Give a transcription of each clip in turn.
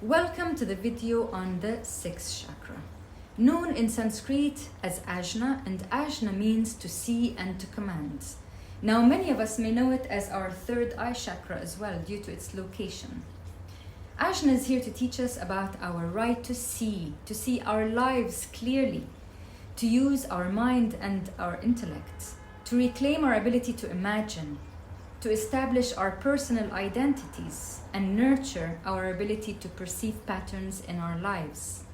Welcome to the video on the sixth chakra, known in Sanskrit as Ajna, and Ajna means to see and to command. Now many of us may know it as our third eye chakra as well due to its location. Ajna is here to teach us about our right to see our lives clearly, to use our mind and our intellect, to reclaim our ability to imagine, to establish our personal identities and nurture our ability to perceive patterns in our lives.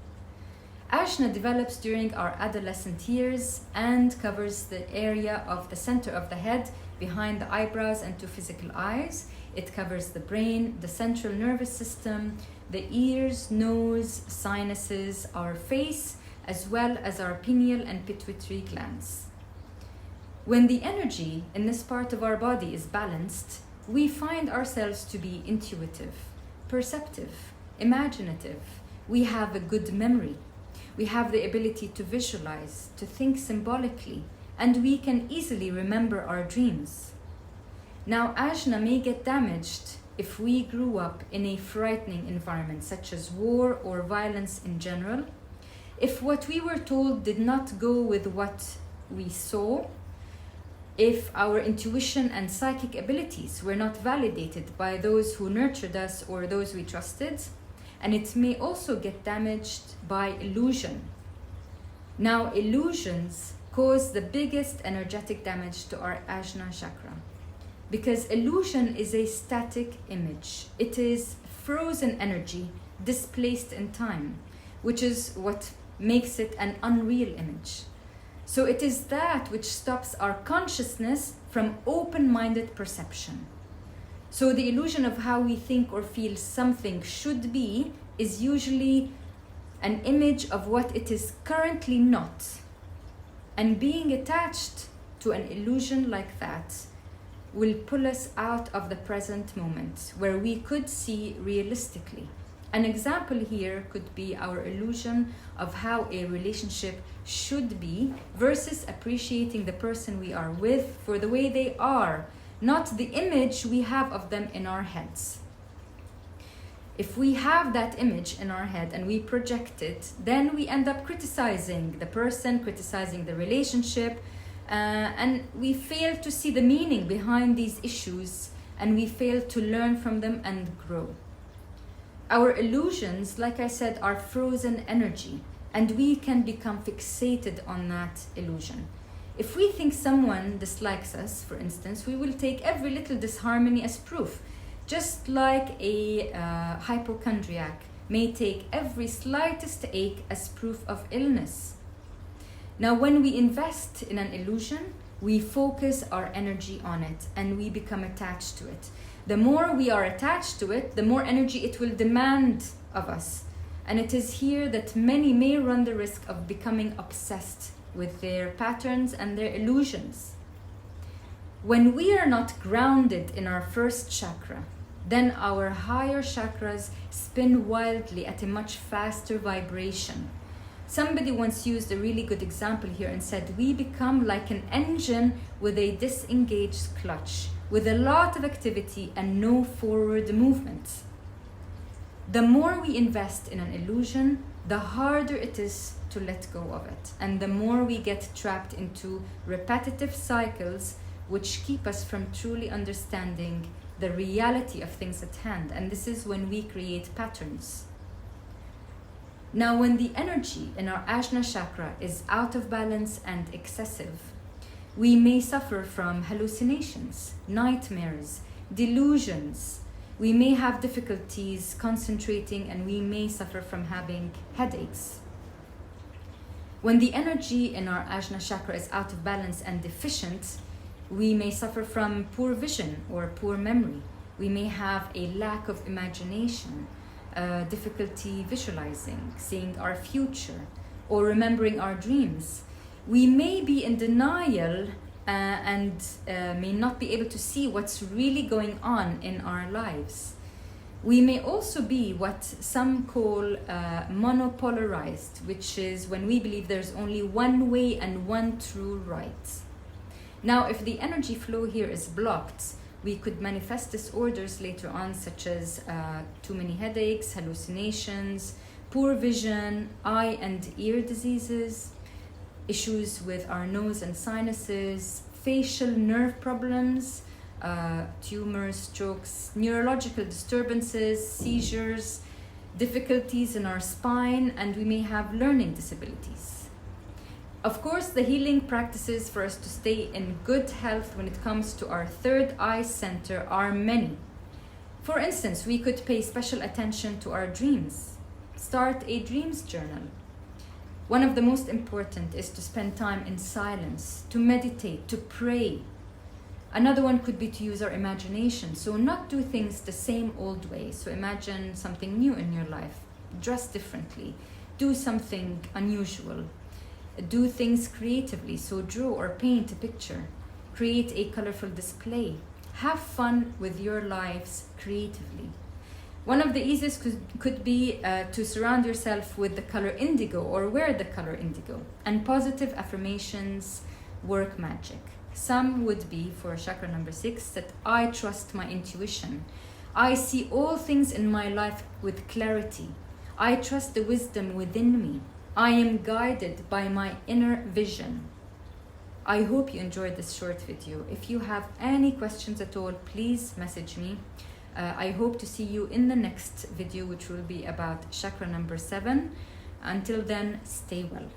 Ajna develops during our adolescent years and covers the area of the center of the head, behind the eyebrows and two physical eyes. It covers the brain, the central nervous system, the ears, nose, sinuses, our face, as well as our pineal and pituitary glands. When the energy in this part of our body is balanced, we find ourselves to be intuitive, perceptive, imaginative. We have a good memory. We have the ability to visualize, to think symbolically, and we can easily remember our dreams. Now, Ajna may get damaged if we grew up in a frightening environment, such as war or violence in general, if what we were told did not go with what we saw, if our intuition and psychic abilities were not validated by those who nurtured us or those we trusted, and it may also get damaged by illusion. Now, illusions cause the biggest energetic damage to our Ajna chakra, because illusion is a static image. It is frozen energy displaced in time, which is what makes it an unreal image. So it is that which stops our consciousness from open-minded perception. So the illusion of how we think or feel something should be is usually an image of what it is currently not. And being attached to an illusion like that will pull us out of the present moment where we could see realistically. An example here could be our illusion of how a relationship should be versus appreciating the person we are with for the way they are, not the image we have of them in our heads. If we have that image in our head and we project it, then we end up criticizing the person, criticizing the relationship, and we fail to see the meaning behind these issues, and we fail to learn from them and grow. Our illusions, like I said, are frozen energy, and we can become fixated on that illusion. If we think someone dislikes us, for instance, we will take every little disharmony as proof, just like a hypochondriac may take every slightest ache as proof of illness. Now, when we invest in an illusion, we focus our energy on it and we become attached to it. The more we are attached to it, the more energy it will demand of us. And it is here that many may run the risk of becoming obsessed with their patterns and their illusions. When we are not grounded in our first chakra, then our higher chakras spin wildly at a much faster vibration. Somebody once used a really good example here and said, we become like an engine with a disengaged clutch, with a lot of activity and no forward movement. The more we invest in an illusion, the harder it is to let go of it. And the more we get trapped into repetitive cycles which keep us from truly understanding the reality of things at hand. And this is when we create patterns. Now, when the energy in our Ajna chakra is out of balance and excessive, we may suffer from hallucinations, nightmares, delusions. We may have difficulties concentrating, and we may suffer from having headaches. When the energy in our Ajna chakra is out of balance and deficient, we may suffer from poor vision or poor memory. We may have a lack of imagination, difficulty visualizing, seeing our future, or remembering our dreams. We may be in denial and may not be able to see what's really going on in our lives. We may also be what some call monopolarized, which is when we believe there's only one way and one true right. Now, if the energy flow here is blocked, We could manifest disorders later on, such as too many headaches, hallucinations, poor vision, eye and ear diseases, issues with our nose and sinuses, facial nerve problems, tumors, strokes, neurological disturbances, seizures, difficulties in our spine, and we may have learning disabilities. Of course, the healing practices for us to stay in good health when it comes to our third eye center are many. For instance, we could pay special attention to our dreams. Start a dreams journal. One of the most important is to spend time in silence, to meditate, to pray. Another one could be to use our imagination, so not do things the same old way. So imagine something new in your life, dress differently, do something unusual, do things creatively, so draw or paint a picture, create a colorful display, have fun with your lives creatively. One of the easiest could be to surround yourself with the color indigo or wear the color indigo, and positive affirmations work magic. Some would be, for chakra number 6, that I trust my intuition. I see all things in my life with clarity. I trust the wisdom within me. I am guided by my inner vision. I hope you enjoyed this short video. If you have any questions at all, please message me. I hope to see you in the next video, which will be about chakra number 7. Until then, stay well.